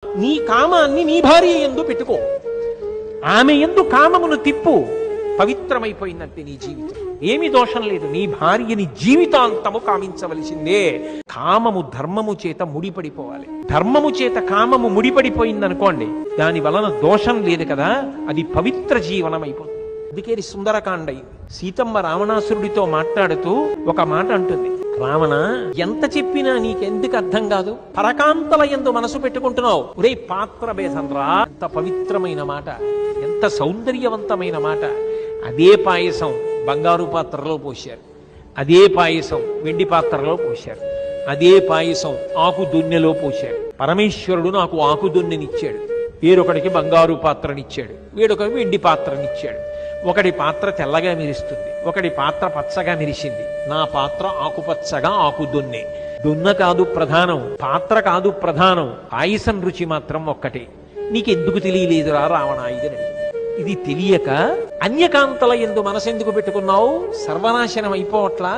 నీ కామాన్ని నీ భార్య యందు పెట్టుకో, ఆమె యందు కామమును తిప్పు, పవిత్రమైపోయిందంటే నీ జీవితం. ఏమి దోషం లేదు. నీ భార్యని జీవితాంతము కామించవలసిందే. కామము ధర్మము చేత ముడిపడిపోవాలి. ధర్మము చేత కామము ముడిపడిపోయిందనుకోండి, దాని వలన దోషం లేదు కదా, అది పవిత్ర జీవనం అయిపోతుంది. అందుకే సుందరకాండ. సీతమ్మ రావణాసురుడితో మాట్లాడుతూ ఒక మాట అంటుంది, రావణ, ఎంత చెప్పినా నీకెందుకు అర్థం కాదు? పరకాంతల యందు మనసు పెట్టుకుంటున్నావు. ఒరే పాత్ర భేదం రా, ఎంత పవిత్రమైన మాట, ఎంత సౌందర్యవంతమైన మాట. అదే పాయసం బంగారు పాత్రలో పోశారు, అదే పాయసం వెండి పాత్రలో పోశారు, అదే పాయసం ఆకు దున్నెలో పోశారు. పరమేశ్వరుడు నాకు ఆకు దున్నెనిచ్చాడు, వేరొకడికి బంగారు పాత్రనిచ్చాడు, వేరొకరికి వెండి పాత్రనిచ్చాడు. ఒకడి పాత్ర తెల్లగా మెరుస్తుంది, ఒకడి పాత్ర పచ్చగా మెరిసింది. నా పాత్ర ఆకుపచ్చగా ఆకు దున్నే. దున్న కాదు ప్రధానం, పాత్ర కాదు ప్రధానం, పాయసం రుచి మాత్రం ఒక్కటే. నీకెందుకు తెలియలేదురా రావణ ఇది? ఇది తెలియక అన్యకాంతల యందు మనసెందుకు పెట్టుకున్నావు? సర్వనాశనం అయిపోవట్లా?